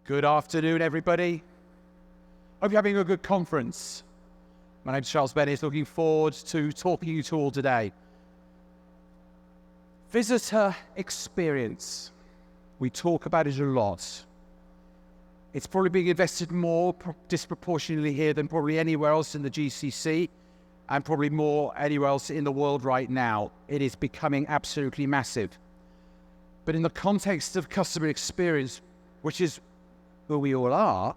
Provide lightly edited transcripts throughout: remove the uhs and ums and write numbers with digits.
Good afternoon, everybody. Hope you're having a good conference. My name's Charles Bennett, looking forward to talking to you all today. Visitor experience. We talk about it a lot. It's probably being invested more disproportionately here than probably anywhere else in the GCC, and probably more anywhere else in the world right now. It is becoming absolutely massive. But in the context of customer experience, which is who we all are,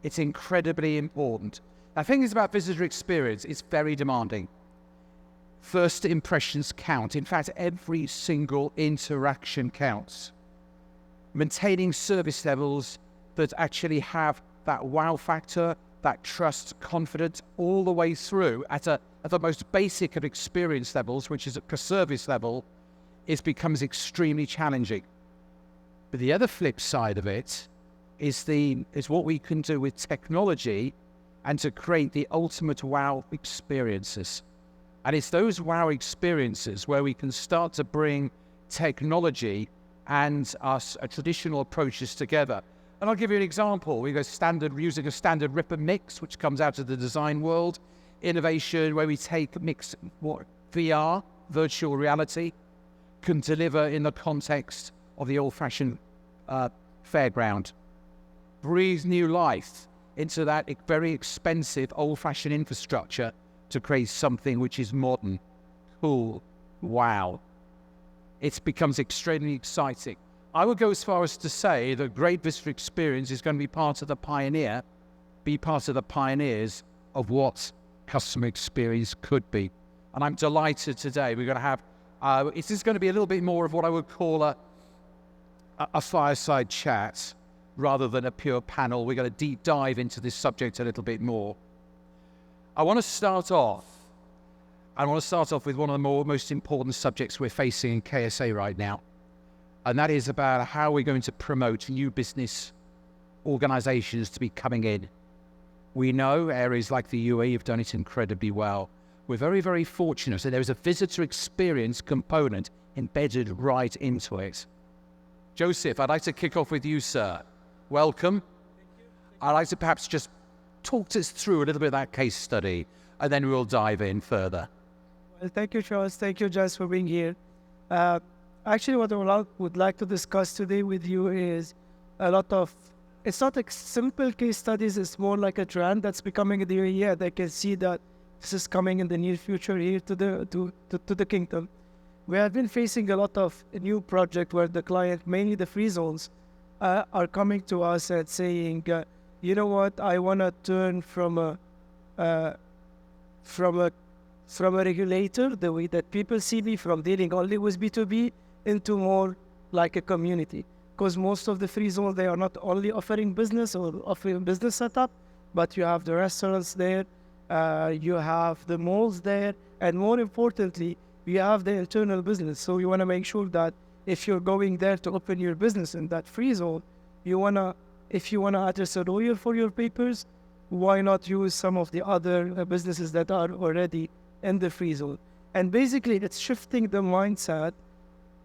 it's incredibly important. The thing is about visitor experience, it's very demanding. First impressions count. In fact, every single interaction counts. Maintaining service levels that actually have that wow factor, that trust, confidence, all the way through at the most basic of experience levels, which is at the service level, becomes extremely challenging. But the other flip side of it is what we can do with technology and to create the ultimate wow experiences. And it's those wow experiences where we can start to bring technology and us traditional approaches together. And I'll give you an example. We go using a standard rip and mix, which comes out of the design world. Innovation where we take mix what VR, virtual reality, can deliver in the context of the old-fashioned fairground. Breathe new life into that very expensive old-fashioned infrastructure to create something which is modern, cool, wow. It becomes extremely exciting. I would go as far as to say that great visitor experience is going to be part of the pioneers of what customer experience could be. And I'm delighted today we're going to have, this is going to be a little bit more of what I would call a fireside chat rather than a pure panel. We're going to deep dive into this subject a little bit more. I want to start off with one of the most important subjects we're facing in KSA right now. And that is about how we're going to promote new business organizations to be coming in. We know areas like the UAE have done it incredibly well. We're very, very fortunate that there is a visitor experience component embedded right into it. Joseph, I'd like to kick off with you, sir. Welcome. Thank you. I'd like to perhaps just talk us through a little bit of that case study, and then we'll dive in further. Well, thank you, Charles. Thank you, Jess, for being here. Actually, what I would like to discuss today with you is it's not like simple case studies, it's more like a trend that's becoming in the UAE, and I can see that this is coming in the near future here to the kingdom. We have been facing a lot of new projects where the client, mainly the free zones, are coming to us and saying, you know what, I want to turn from a regulator, the way that people see me, from dealing only with B2B into more like a community. Because most of the free zones, they are not only offering business or offering business setup, but you have the restaurants there, you have the malls there, and more importantly, you have the internal business. So you want to make sure that if you're going there to open your business in that free zone, if you want to address a lawyer for your papers, why not use some of the other businesses that are already in the free zone? And basically, it's shifting the mindset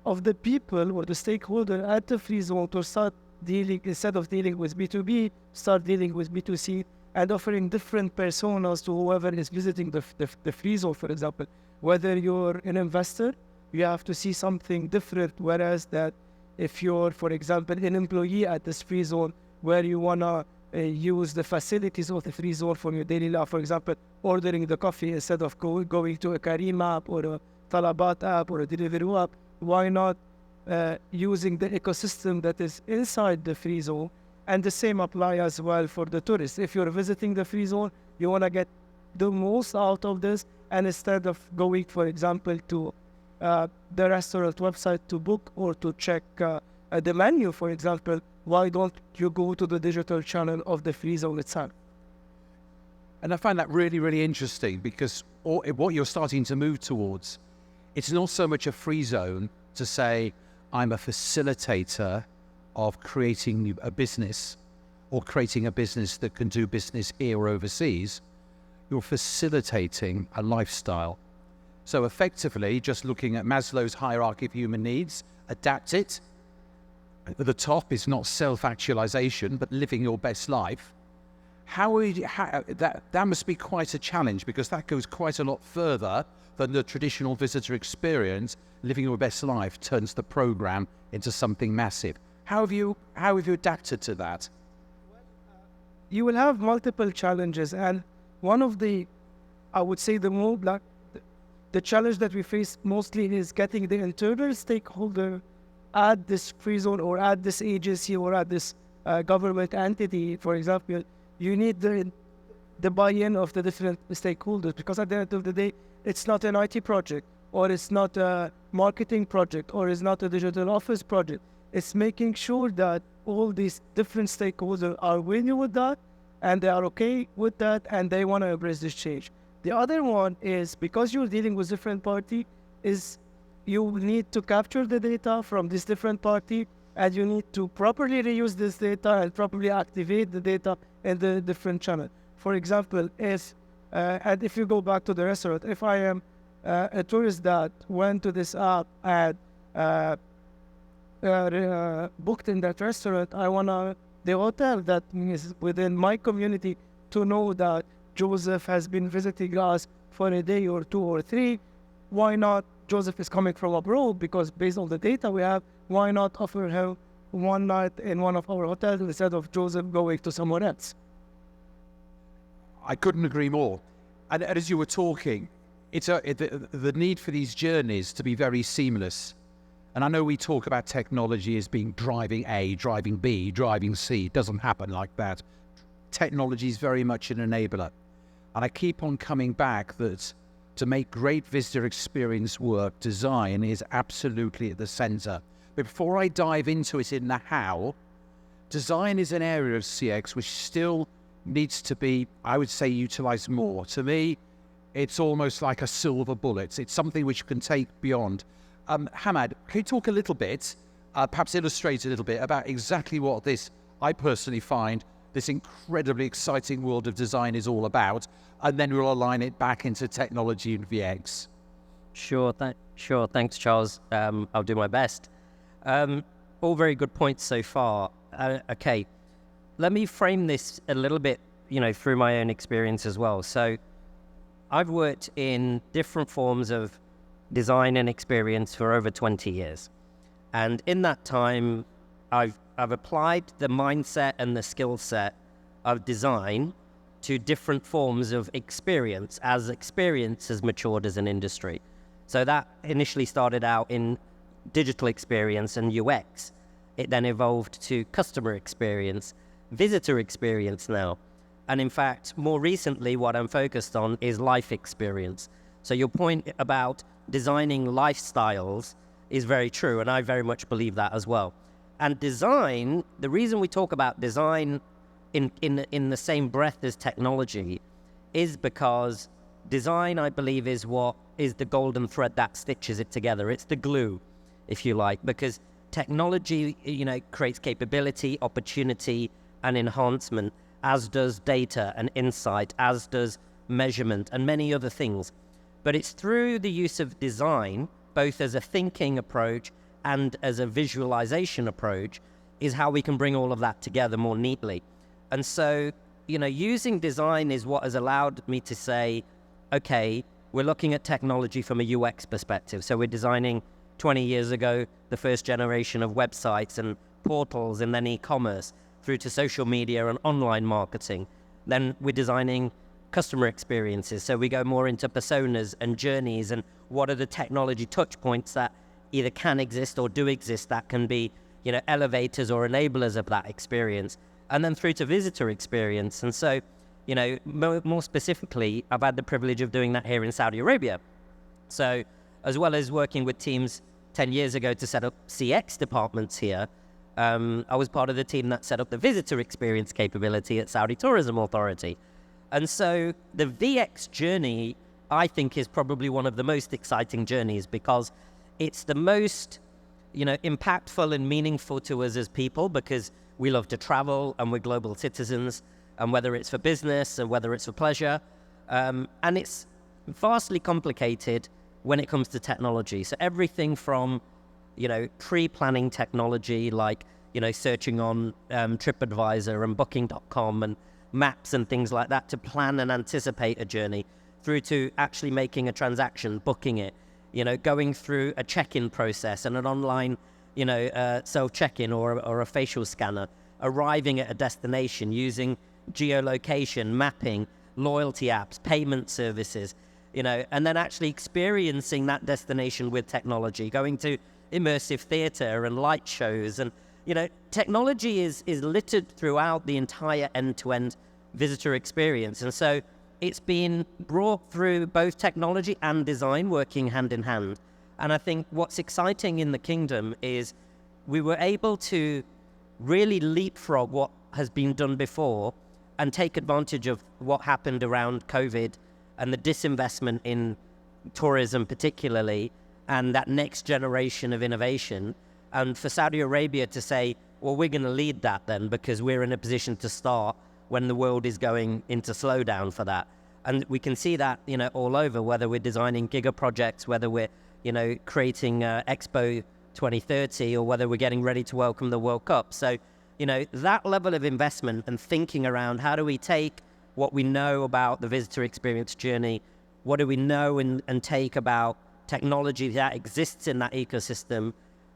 of the people or the stakeholder at the free zone to start dealing, instead of dealing with B2B, start dealing with B2C and offering different personas to whoever is visiting the free zone, for example. Whether you're an investor, you have to see something different, whereas that if you're, for example, an employee at this free zone where you want to use the facilities of the free zone for your daily life, for example, ordering the coffee instead of going to a Kareem app or a Talabat app or a Deliveroo app, why not using the ecosystem that is inside the free zone? And the same apply as well for the tourists. If you're visiting the free zone, you want to get the most out of this, and instead of going, for example, to the restaurant website to book or to check the menu, for example, why don't you go to the digital channel of the free zone itself? And I find that really, really interesting, because what you're starting to move towards, it's not so much a free zone to say, I'm a facilitator of creating a business or creating a business that can do business here or overseas. You're facilitating a lifestyle. So effectively, just looking at Maslow's hierarchy of human needs, adapt it, at the top is not self-actualization, but living your best life. That must be quite a challenge, because that goes quite a lot further than the traditional visitor experience. Living your best life turns the program into something massive. How have you adapted to that? You will have multiple challenges, and one of the, I would say, the challenge that we face mostly is getting the internal stakeholder at this free zone or at this agency or at this government entity, for example. You need the buy-in of the different stakeholders, because at the end of the day, it's not an IT project, or it's not a marketing project, or it's not a digital office project. It's making sure that all these different stakeholders are willing with that, and they are okay with that, and they want to embrace this change. The other one is, because you're dealing with different parties, is you need to capture the data from this different party, and you need to properly reuse this data and properly activate the data in the different channel. For example, and if you go back to the restaurant, if I am a tourist that went to this app and booked in that restaurant, I want the hotel that is within my community to know that Joseph has been visiting us for a day or 2 or 3. Why not? Joseph is coming from abroad, because based on the data we have, why not offer him one night in one of our hotels instead of Joseph going to somewhere else? I couldn't agree more. And as you were talking, the need for these journeys to be very seamless. And I know we talk about technology as being driving A, driving B, driving C. It doesn't happen like that. Technology is very much an enabler. And I keep on coming back that to make great visitor experience work, design is absolutely at the center. But before I dive into it in the how, design is an area of CX which still needs to be, I would say, utilized more. To me, it's almost like a silver bullet. It's something which you can take beyond. Hamad, can you talk a little bit, perhaps illustrate a little bit about exactly what this, I personally find, this incredibly exciting world of design is all about, and then we'll align it back into technology and VX. Sure. Thanks, Charles. I'll do my best. All very good points so far. Okay, let me frame this a little bit, through my own experience as well. So I've worked in different forms of design and experience for over 20 years. And in that time, I've applied the mindset and the skill set of design to different forms of experience as experience has matured as an industry. So that initially started out in digital experience and UX. It then evolved to customer experience, visitor experience now. And in fact, more recently, what I'm focused on is life experience. So your point about designing lifestyles is very true, and I very much believe that as well. And design, the reason we talk about design in the same breath as technology is because design, I believe, is what is the golden thread that stitches it together. It's the glue, if you like, because technology, creates capability, opportunity, and enhancement, as does data and insight, as does measurement, and many other things. But it's through the use of design, both as a thinking approach and as a visualization approach, is how we can bring all of that together more neatly. And so, using design is what has allowed me to say, okay, we're looking at technology from a UX perspective. So we're designing 20 years ago, the first generation of websites and portals, and then e-commerce through to social media and online marketing. Then we're designing customer experiences. So we go more into personas and journeys, and what are the technology touch points that either can exist or do exist that can be, elevators or enablers of that experience. And then through to visitor experience. And so, more specifically, I've had the privilege of doing that here in Saudi Arabia. So as well as working with teams 10 years ago to set up CX departments here, I was part of the team that set up the visitor experience capability at Saudi Tourism Authority. And so the VX journey, I think, is probably one of the most exciting journeys because it's the most, impactful and meaningful to us as people, because we love to travel and we're global citizens, and whether it's for business or whether it's for pleasure. And it's vastly complicated when it comes to technology. So everything from, pre-planning technology like, searching on TripAdvisor and Booking.com and maps and things like that to plan and anticipate a journey, through to actually making a transaction, booking it, going through a check-in process and an online, self-check-in or a facial scanner, arriving at a destination using geolocation, mapping, loyalty apps, payment services, and then actually experiencing that destination with technology, going to immersive theatre and light shows. And, technology is littered throughout the entire end-to-end visitor experience. And so it's been brought through both technology and design working hand in hand. And I think what's exciting in the kingdom is we were able to really leapfrog what has been done before and take advantage of what happened around COVID and the disinvestment in tourism particularly, and that next generation of innovation. And for Saudi Arabia to say, well, we're going to lead that then, because we're in a position to start when the world is going into slowdown for that. And we can see that, all over, whether we're designing giga projects, whether we're, creating Expo 2030, or whether we're getting ready to welcome the World Cup. So, that level of investment and thinking around how do we take what we know about the visitor experience journey, what do we know and take about technology that exists in that ecosystem,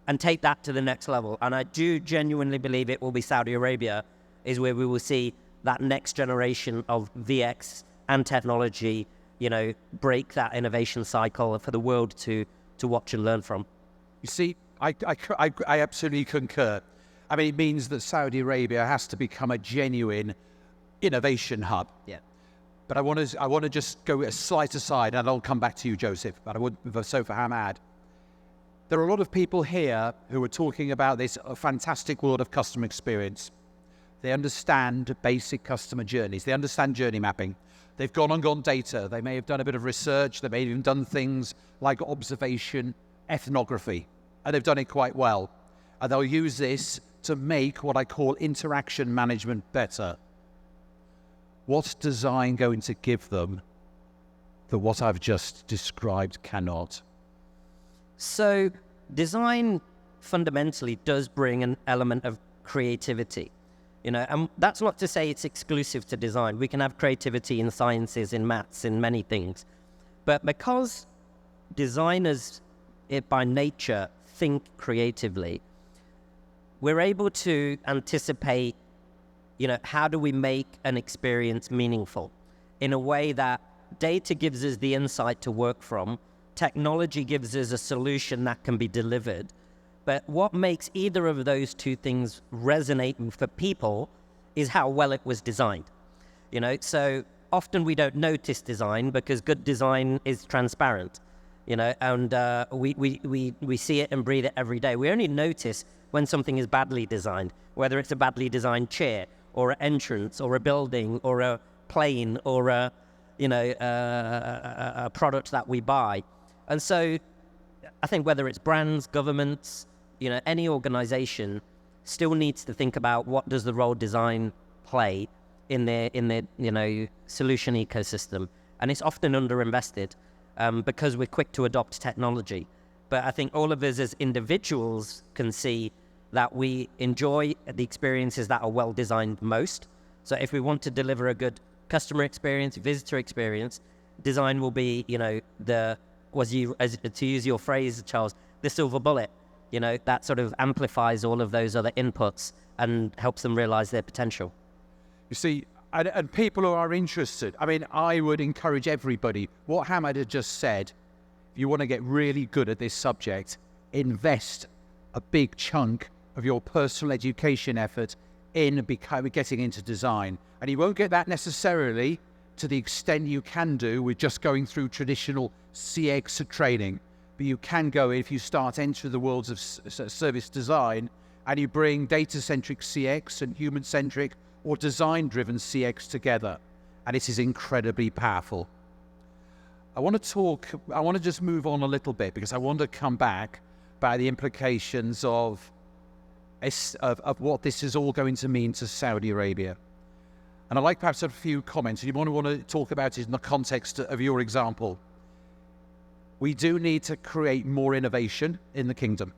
and take that to the next level. And I do genuinely believe it will be Saudi Arabia is where we will see that next generation of VX and technology, break that innovation cycle for the world to watch and learn from. You see, I absolutely concur. I mean, it means that Saudi Arabia has to become a genuine innovation hub. Yeah. But I want to just go a slight aside, and I'll come back to you, Joseph. But I would so for Hamad. There are a lot of people here who are talking about this fantastic world of customer experience. They understand basic customer journeys. They understand journey mapping. They've gone on data. They may have done a bit of research. They may have even done things like observation, ethnography, and they've done it quite well. And they'll use this to make what I call interaction management better. What's design going to give them that what I've just described cannot? So design fundamentally does bring an element of creativity, and that's not to say it's exclusive to design. We can have creativity in sciences, in maths, in many things. But because designers, by nature, think creatively, we're able to anticipate, how do we make an experience meaningful in a way that data gives us the insight to work from, technology gives us a solution that can be delivered. But what makes either of those two things resonate for people is how well it was designed. So often we don't notice design because good design is transparent, and we see it and breathe it every day. We only notice when something is badly designed, whether it's a badly designed chair or an entrance or a building or a plane or a product that we buy. And so I think whether it's brands, governments, any organization still needs to think about what does the role design play in their solution ecosystem. And it's often underinvested because we're quick to adopt technology. But I think all of us as individuals can see that we enjoy the experiences that are well designed most. So if we want to deliver a good customer experience, visitor experience, design will be, to use your phrase, Charles, the silver bullet, that sort of amplifies all of those other inputs and helps them realize their potential. You see, and people who are interested, I would encourage everybody, what Hamad had just said, if you want to get really good at this subject, invest a big chunk of your personal education effort in getting into design. And you won't get that necessarily to the extent you can do with just going through traditional CX training. But you can go, if you start entering the worlds of service design and you bring data-centric CX and human-centric or design-driven CX together. And it is incredibly powerful. I want to just move on a little bit because I want to come back by the implications of what this is all going to mean to Saudi Arabia. And I'd like perhaps a few comments. You want to talk about it in the context of your example. We do need to create more innovation in the kingdom.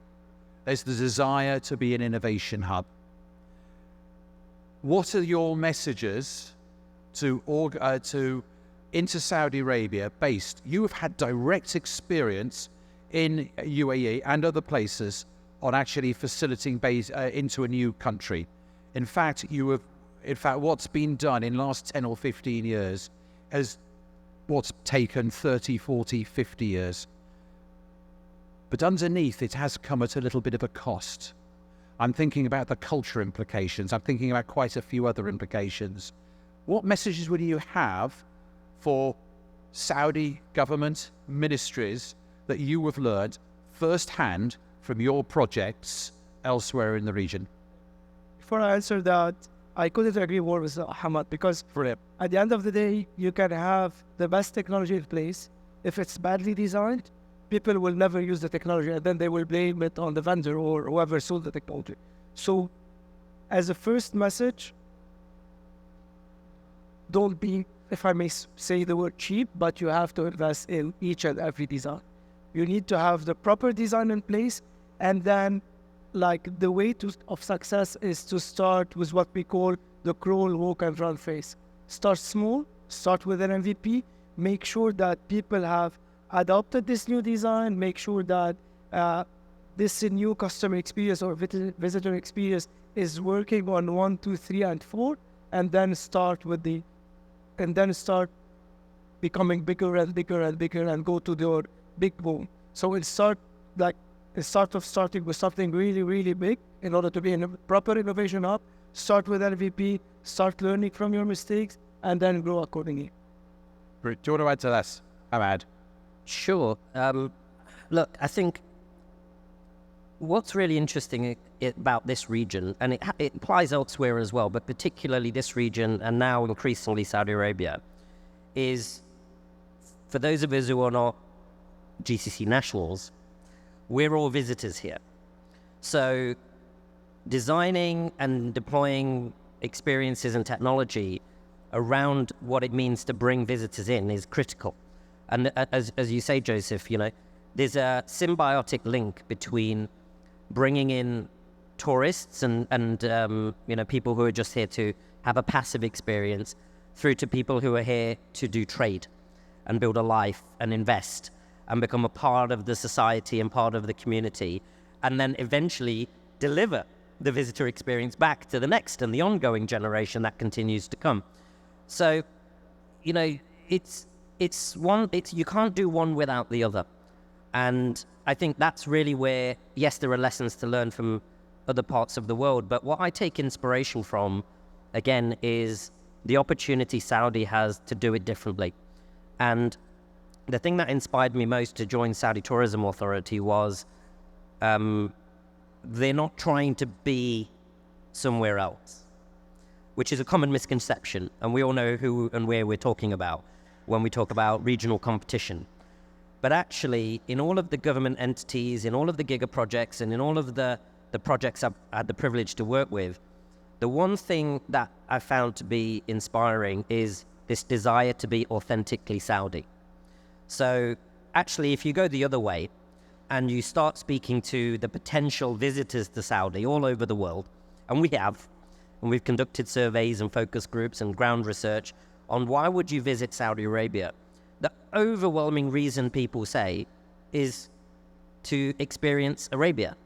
There's the desire to be an innovation hub. What are your messages into Saudi Arabia based? You have had direct experience in UAE and other places on actually facilitating into a new country. In fact, what's been done in the last 10 or 15 years is what's taken 30, 40, 50 years. But underneath, it has come at a little bit of a cost. I'm thinking about the culture implications. I'm thinking about quite a few other implications. What messages would you have for Saudi government ministries that you have learned firsthand from your projects elsewhere in the region? Before I answer that, I couldn't agree more with Hamad, because at the end of the day, you can have the best technology in place. If it's badly designed, people will never use the technology, and then they will blame it on the vendor or whoever sold the technology. So as a first message, don't be, if I may say the word, cheap, but you have to invest in each and every design. You need to have the proper design in place, and then the way of success is to start with what we call the crawl, walk, and run phase. Start small, start with an MVP, make sure that people have adopted this new design, make sure that this new customer experience or visitor experience is working on 1, 2, 3, and 4, and then start becoming bigger and bigger and bigger and go to the big boom. So starting with something really, really big in order to be in a proper innovation hub. Start with MVP, start learning from your mistakes, and then grow accordingly. Do you want to add to that, Ahmad? Sure. Look, I think what's really interesting about this region, and it applies elsewhere as well, but particularly this region and now increasingly Saudi Arabia, is for those of us who are not GCC nationals, we're all visitors here. So designing and deploying experiences and technology around what it means to bring visitors in is critical. And as you say, Joseph, there's a symbiotic link between bringing in tourists and people who are just here to have a passive experience through to people who are here to do trade and build a life and invest and become a part of the society and part of the community, and then eventually deliver the visitor experience back to the next and the ongoing generation that continues to come. So, you can't do one without the other. And I think that's really where, yes, there are lessons to learn from other parts of the world, but what I take inspiration from, again, is the opportunity Saudi has to do it differently. And the thing that inspired me most to join Saudi Tourism Authority was they're not trying to be somewhere else, which is a common misconception. And we all know who and where we're talking about when we talk about regional competition. But actually, in all of the government entities, in all of the giga projects, and in all of the projects I've had the privilege to work with, the one thing that I found to be inspiring is this desire to be authentically Saudi. So actually, if you go the other way and you start speaking to the potential visitors to Saudi all over the world, and we've conducted surveys and focus groups and ground research on why would you visit Saudi Arabia, the overwhelming reason people say is to experience Arabia.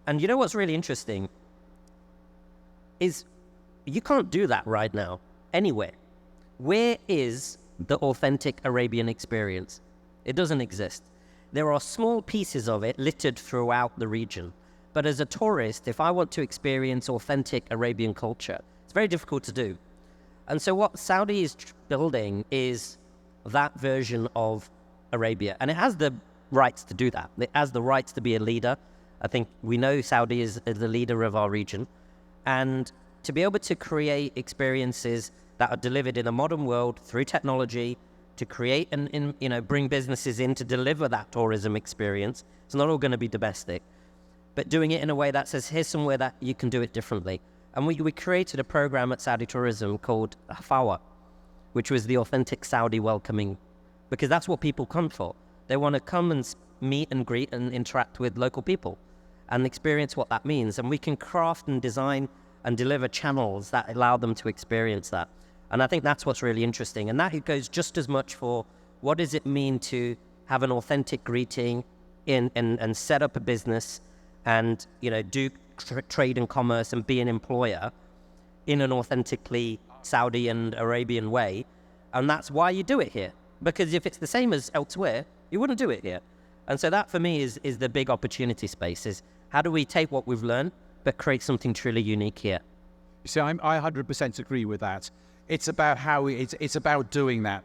And you know what's really interesting is you can't do that right now anywhere. Where is the authentic Arabian experience? It doesn't exist. There are small pieces of it littered throughout the region. But as a tourist, if I want to experience authentic Arabian culture, it's very difficult to do. And so what Saudi is building is that version of Arabia. And it has the rights to do that. It has the rights to be a leader. I think we know Saudi is the leader of our region. And to be able to create experiences that are delivered in a modern world through technology, to create and bring businesses in to deliver that tourism experience. It's not all going to be domestic, but doing it in a way that says, here's somewhere that you can do it differently. And we created a program at Saudi Tourism called Hafawa, which was the authentic Saudi welcoming, because that's what people come for. They want to come and meet and greet and interact with local people. and experience what that means. And we can craft and design and deliver channels that allow them to experience that. And I think that's what's really interesting. And that it goes just as much for what does it mean to have an authentic greeting and set up a business and, do trade and commerce and be an employer in an authentically Saudi and Arabian way. And that's why you do it here. Because if it's the same as elsewhere, you wouldn't do it here. And so that for me is the big opportunity space, is how do we take what we've learned but create something truly unique here? You see, I 100% agree with that. It's about it's about doing that.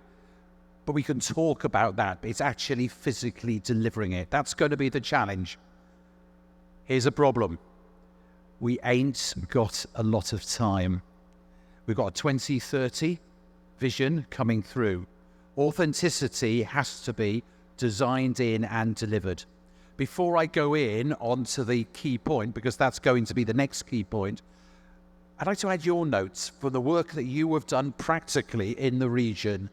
But we can talk about that. It's actually physically delivering it. That's going to be the challenge. Here's a problem. We ain't got a lot of time. We've got a 2030 vision coming through. Authenticity has to be designed in and delivered. Before I go in onto the key point, because that's going to be the next key point, I'd like to add your notes for the work that you have done practically in the region.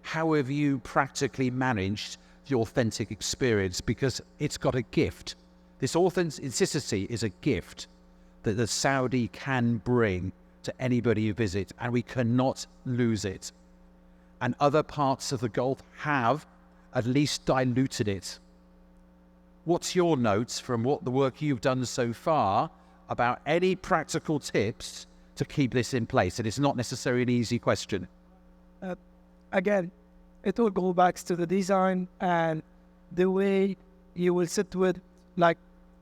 How have you practically managed the authentic experience? Because it's got a gift. This authenticity is a gift that the Saudi can bring to anybody who visits, and we cannot lose it. And other parts of the Gulf have at least diluted it. What's your notes from what the work you've done so far about any practical tips to keep this in place? And it's not necessarily an easy question. Again, it all goes back to the design and the way you will sit with, like,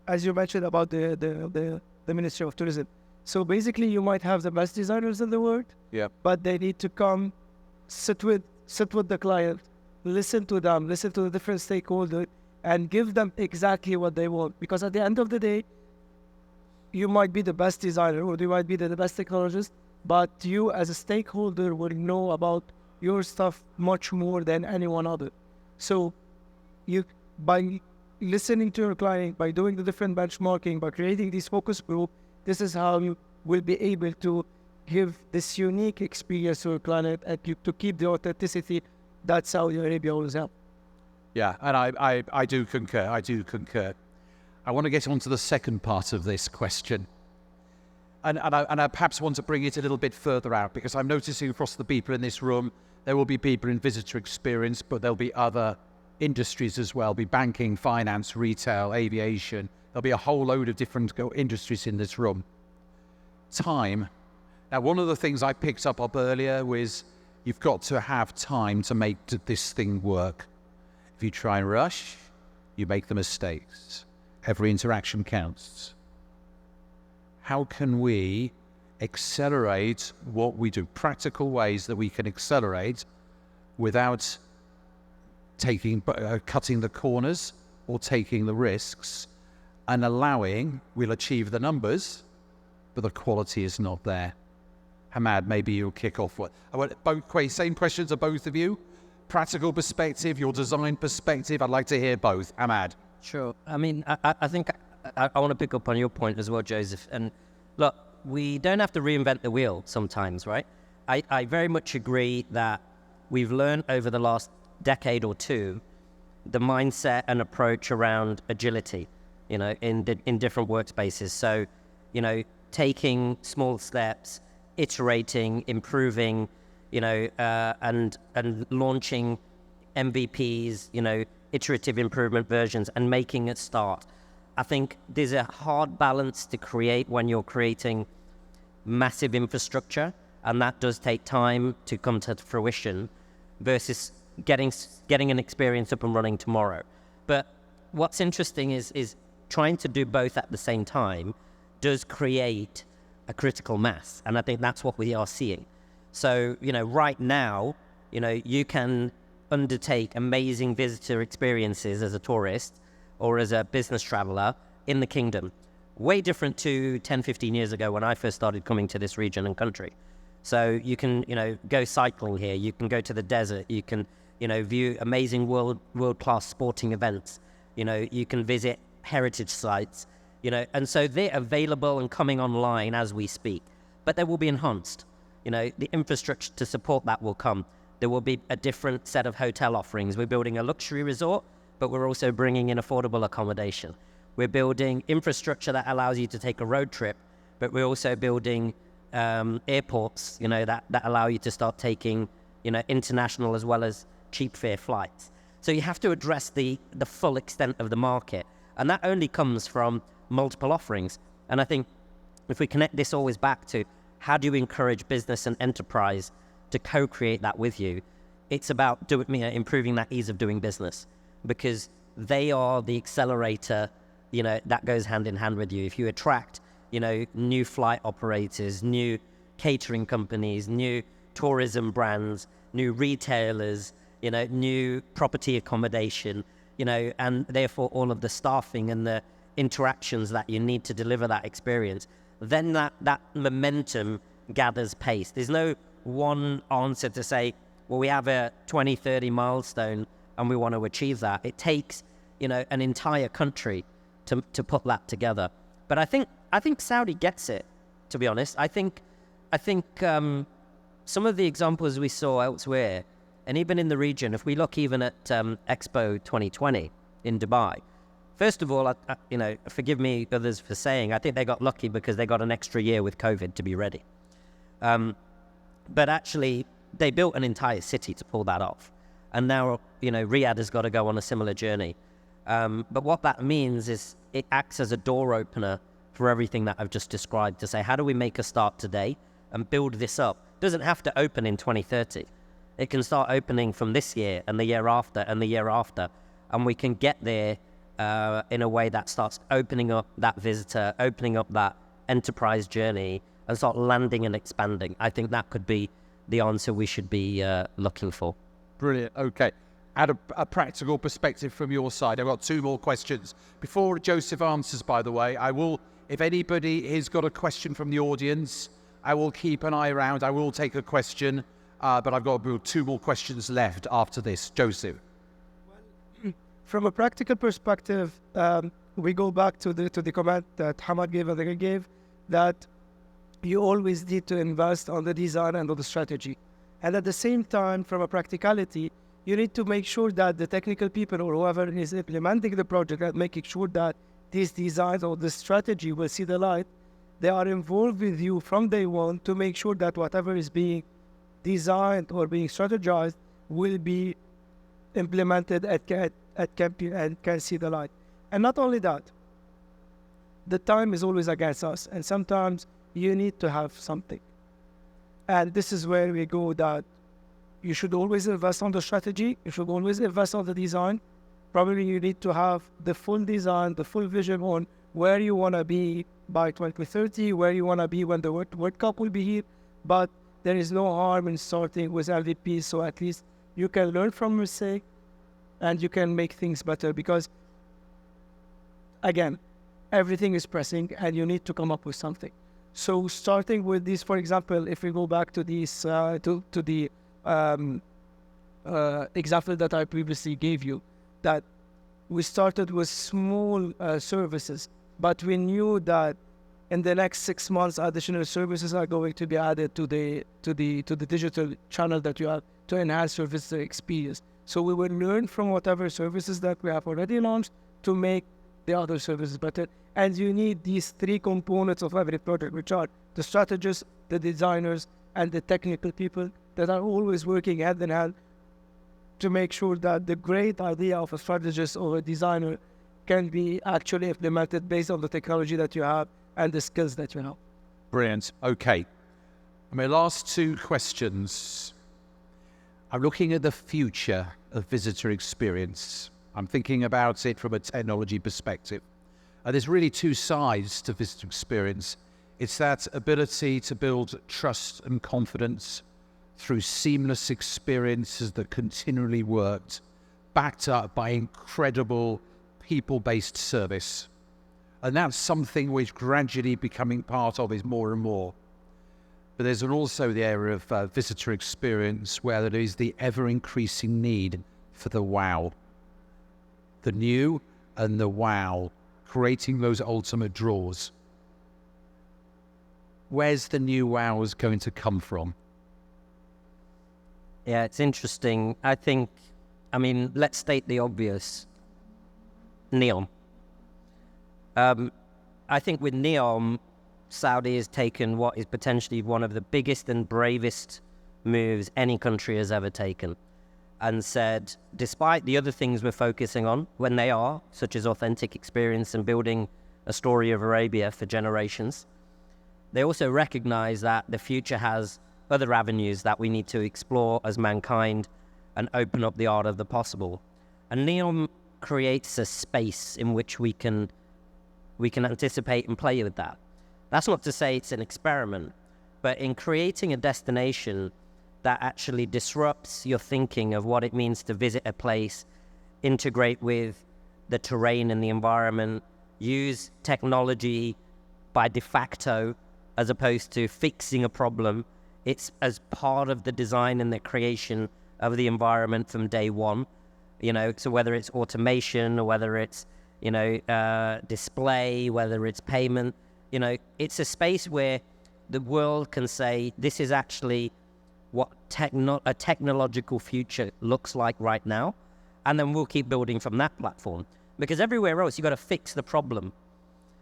as you mentioned about the Ministry of Tourism. So basically, you might have the best designers in the world, but they need to come, sit with the client, listen to them, listen to the different stakeholders, and give them exactly what they want. Because at the end of the day, you might be the best designer or you might be the best technologist, but you as a stakeholder will know about your stuff much more than anyone other. So you, by listening to your client, by doing the different benchmarking, by creating this focus group, this is how you will be able to give this unique experience to your client and to keep the authenticity that Saudi Arabia always have. Yeah, and I do concur. I want to get on to the second part of this question. And I perhaps want to bring it a little bit further out, because I'm noticing across the people in this room, there will be people in visitor experience, but there'll be other industries as well, be banking, finance, retail, aviation. There'll be a whole load of different industries in this room. Time. Now, one of the things I picked up earlier was you've got to have time to make this thing work. If you try and rush, you make the mistakes. Every interaction counts. How can we accelerate what we do? Practical ways that we can accelerate without cutting the corners or taking the risks, and allowing we'll achieve the numbers, but the quality is not there. Hamad, maybe you'll kick off. Same questions to both of you. Practical perspective, your design perspective. I'd like to hear both. Hamad. Sure. I mean, I think I want to pick up on your point as well, Joseph. And look, we don't have to reinvent the wheel sometimes, right? I very much agree that we've learned over the last decade or two the mindset and approach around agility, in different workspaces. So, taking small steps, iterating, improving, and launching MVPs, iterative improvement versions, and making it start. I think there's a hard balance to create when you're creating massive infrastructure, and that does take time to come to fruition, versus getting an experience up and running tomorrow. But what's interesting is trying to do both at the same time does create a critical mass, and I think that's what we are seeing. So, right now, you can undertake amazing visitor experiences as a tourist or as a business traveler in the kingdom. Way different to 10, 15 years ago when I first started coming to this region and country. So you can, go cycling here, you can go to the desert, you can, view amazing world-class sporting events, you can visit heritage sites, and so they're available and coming online as we speak. But they will be enhanced. The infrastructure to support that will come. There will be a different set of hotel offerings. We're building a luxury resort, but we're also bringing in affordable accommodation. We're building infrastructure that allows you to take a road trip, but we're also building airports, that allow you to start taking, international as well as cheap fare flights. So you have to address the full extent of the market. And that only comes from multiple offerings. And I think if we connect this always back to how do you encourage business and enterprise to co-create that with you, it's about improving that ease of doing business, because they are the accelerator, that goes hand in hand with you. If you attract, new flight operators, new catering companies, new tourism brands, new retailers, new property accommodation, and therefore all of the staffing and the interactions that you need to deliver that experience, then that momentum gathers pace. There's no one answer to say, well, we have a 2030 milestone and we want to achieve that. It takes, an entire country to put that together. But I think Saudi gets it, to be honest. I think some of the examples we saw elsewhere, and even in the region, if we look even at Expo 2020 in Dubai, first of all, forgive me others for saying, I think they got lucky because they got an extra year with COVID to be ready. But actually, they built an entire city to pull that off. And now, Riyadh has got to go on a similar journey. But what that means is it acts as a door opener for everything that I've just described, to say, how do we make a start today and build this up? It doesn't have to open in 2030. It can start opening from this year and the year after and the year after. And we can get there in a way that starts opening up that visitor, opening up that enterprise journey, and start landing and expanding. I think that could be the answer we should be looking for. Brilliant. Okay. At a practical perspective from your side, I've got two more questions. Before Joseph answers, by the way, I will, if anybody has got a question from the audience, I will keep an eye around. I will take a question, but I've got two more questions left after this. Joseph. From a practical perspective, we go back to the comment that Hamad gave and I gave, that you always need to invest on the design and on the strategy. And at the same time, from a practicality, you need to make sure that the technical people or whoever is implementing the project and making sure that these designs or the strategy will see the light, they are involved with you from day one to make sure that whatever is being designed or being strategized will be implemented and can see the light. And not only that, the time is always against us, and sometimes you need to have something. And this is where we go, that you should always invest on the strategy, you should always invest on the design. Probably you need to have the full design, the full vision on where you want to be by 2030, where you want to be when the World Cup will be here. But there is no harm in starting with MVP, so at least you can learn from mistakes and you can make things better, because, again, everything is pressing and you need to come up with something. So starting with these, for example, if we go back to these, to the example that I previously gave you, that we started with small services, but we knew that in the next 6 months, additional services are going to be added to the digital channel that you have to enhance your visitor experience. So we will learn from whatever services that we have already launched to make the other services better. And you need these three components of every project, which are the strategists, the designers, and the technical people that are always working hand in hand to make sure that the great idea of a strategist or a designer can be actually implemented based on the technology that you have and the skills that you have. Brilliant. Okay. My last two questions. I'm looking at the future of visitor experience. I'm thinking about it from a technology perspective. There's really two sides to visitor experience. It's that ability to build trust and confidence through seamless experiences that continually worked, backed up by incredible people-based service. And that's something which gradually becoming part of is more and more. But there's also the area of visitor experience where there is the ever-increasing need for the wow. The new and the wow, creating those ultimate draws. Where's the new wows going to come from? Yeah, it's interesting. Let's state the obvious. Neon. I think with NEOM, Saudi has taken what is potentially one of the biggest and bravest moves any country has ever taken, and said, despite the other things we're focusing on, when they are, such as authentic experience and building a story of Arabia for generations, they also recognize that the future has other avenues that we need to explore as mankind and open up the art of the possible. And NEOM creates a space in which we can anticipate and play with that. That's not to say it's an experiment, but in creating a destination that actually disrupts your thinking of what it means to visit a place, integrate with the terrain and the environment, use technology by de facto as opposed to fixing a problem. It's as part of the design and the creation of the environment from day one. So whether it's automation or whether it's, display, whether it's payment, it's a space where the world can say, this is actually what a technological future looks like right now. And then we'll keep building from that platform. Because everywhere else, you've got to fix the problem,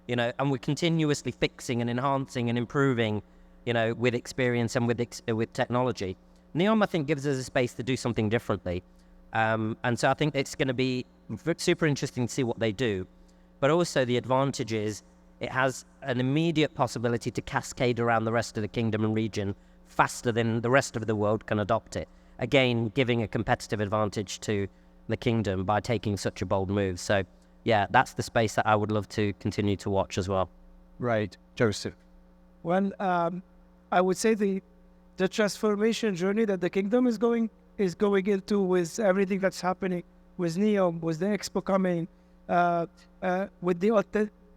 and we're continuously fixing and enhancing and improving, with experience and with technology. NEOM, I think, gives us a space to do something differently. And so I think it's going to be super interesting to see what they do. But also the advantage is it has an immediate possibility to cascade around the rest of the kingdom and region faster than the rest of the world can adopt it. Again, giving a competitive advantage to the kingdom by taking such a bold move. So, yeah, that's the space that I would love to continue to watch as well. Right. Joseph? Well, I would say the transformation journey that the kingdom is going into with everything that's happening, with NEOM, with the expo coming,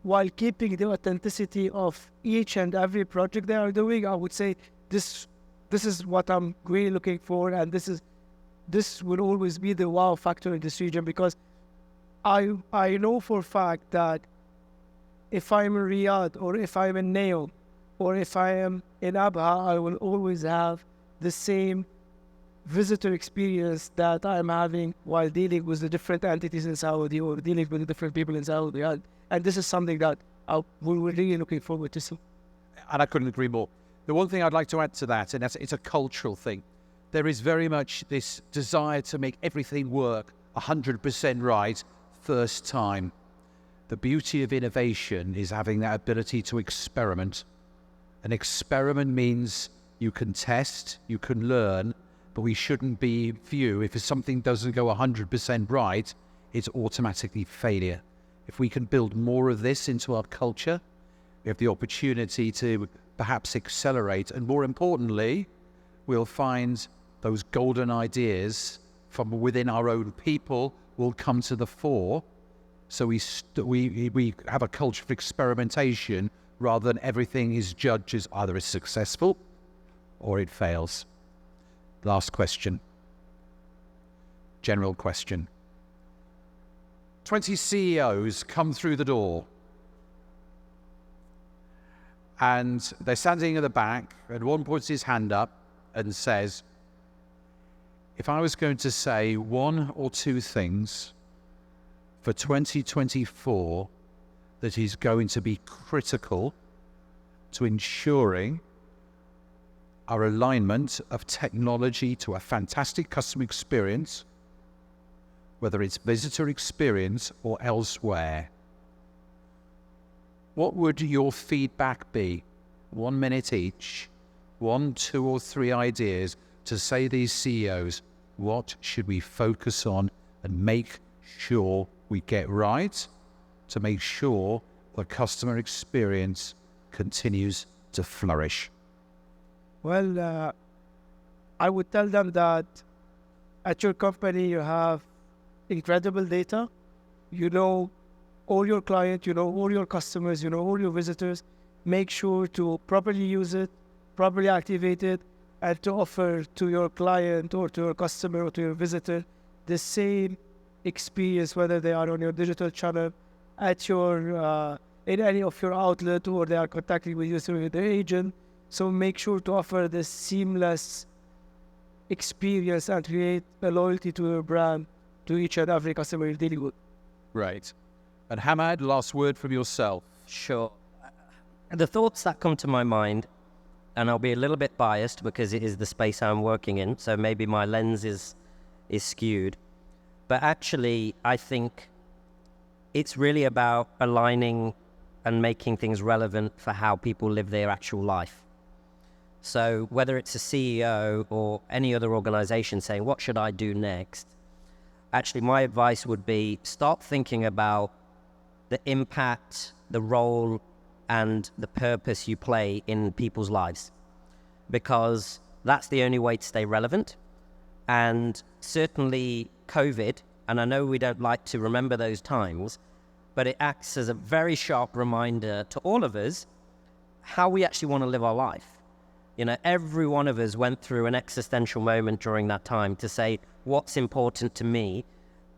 while keeping the authenticity of each and every project they are doing, I would say this is what I'm really looking for, and this will always be the wow factor in this region, because I know for a fact that if I'm in Riyadh or if I'm in NEOM or if I am in Abha, I will always have the same visitor experience that I'm having while dealing with the different entities in Saudi or dealing with the different people in Saudi. And this is something that we're really looking forward to see. And I couldn't agree more. The one thing I'd like to add to that, and it's a cultural thing, there is very much this desire to make everything work 100% right first time. The beauty of innovation is having that ability to experiment. An experiment means you can test, you can learn, but we shouldn't view if something doesn't go 100% right, it's automatically failure. If we can build more of this into our culture, we have the opportunity to perhaps accelerate, and more importantly, we'll find those golden ideas from within our own people will come to the fore. So we have a culture of experimentation rather than everything is judged as either it's successful or it fails. Last question. General question. 20 CEOs come through the door and they're standing at the back, and one puts his hand up and says, if I was going to say one or two things for 2024 that is going to be critical to ensuring our alignment of technology to a fantastic customer experience, whether it's visitor experience or elsewhere, what would your feedback be? 1 minute each, 1, 2 or 3 ideas to say these CEOs, what should we focus on and make sure we get right to make sure the customer experience continues to flourish? Well, I would tell them that at your company you have incredible data. You know all your clients, you know all your customers, you know all your visitors. Make sure to properly use it, properly activate it, and to offer to your client or to your customer or to your visitor the same experience, whether they are on your digital channel, at your in any of your outlet, or they are contacting with you through their agent. So make sure to offer this seamless experience and create a loyalty to your brand to each and every customer you're dealing with. Right. And Hamad, last word from yourself. Sure. The thoughts that come to my mind, and I'll be a little bit biased because it is the space I'm working in, so maybe my lens is skewed. But actually, I think it's really about aligning and making things relevant for how people live their actual life. So whether it's a CEO or any other organization saying, what should I do next? Actually, my advice would be start thinking about the impact, the role, and the purpose you play in people's lives, because that's the only way to stay relevant. And certainly COVID, and I know we don't like to remember those times, but it acts as a very sharp reminder to all of us how we actually want to live our life. You know, every one of us went through an existential moment during that time to say, what's important to me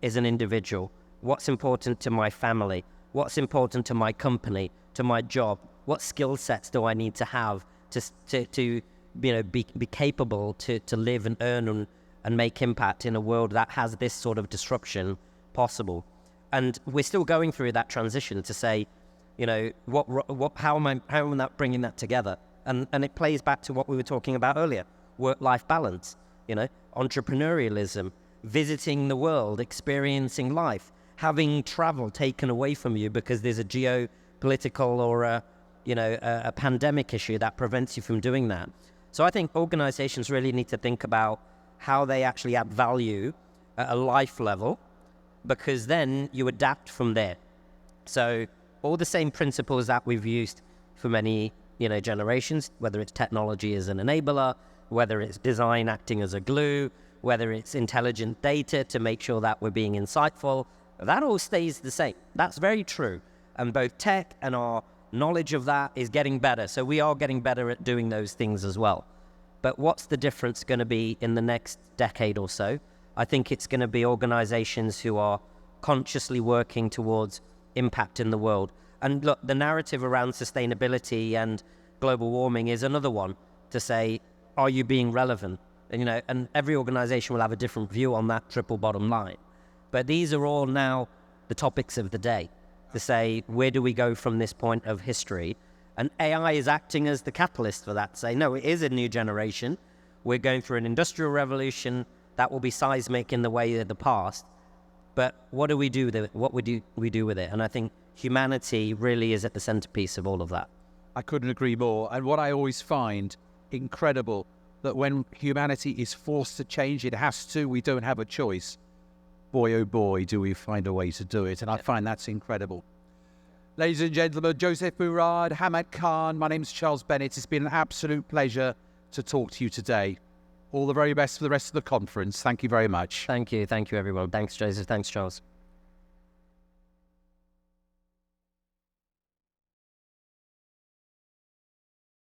as an individual? What's important to my family? What's important to my company, to my job? What skill sets do I need to have to be capable to live and earn and make impact in a world that has this sort of disruption possible? And we're still going through that transition to say, you know, how am I bringing that together? And it plays back to what we were talking about earlier, work-life balance, you know, entrepreneurialism, visiting the world, experiencing life, having travel taken away from you because there's a geopolitical or a pandemic issue that prevents you from doing that. So I think organizations really need to think about how they actually add value at a life level, because then you adapt from there. So all the same principles that we've used for many generations, whether it's technology as an enabler, whether it's design acting as a glue, whether it's intelligent data to make sure that we're being insightful, that all stays the same. That's very true. And both tech and our knowledge of that is getting better. So we are getting better at doing those things as well. But what's the difference going to be in the next decade or so? I think it's going to be organizations who are consciously working towards impact in the world. And look, the narrative around sustainability and global warming is another one to say, are you being relevant? And, and every organization will have a different view on that triple bottom line. But these are all now the topics of the day to say, where do we go from this point of history? And AI is acting as the catalyst for that, to say, no, it is a new generation. We're going through an industrial revolution that will be seismic in the way of the past. But what do we do with it? What we do with it? And I think humanity really is at the centerpiece of all of that. I couldn't agree more. And what I always find incredible, that when humanity is forced to change, it has to, we don't have a choice. Boy, oh boy, do we find a way to do it. And I find that's incredible. Ladies and gentlemen, Joseph Bowrad, Hamad Khan, my name's Charles Bennett. It's been an absolute pleasure to talk to you today. All the very best for the rest of the conference. Thank you very much. Thank you, everyone. Thanks, Joseph. Thanks, Charles.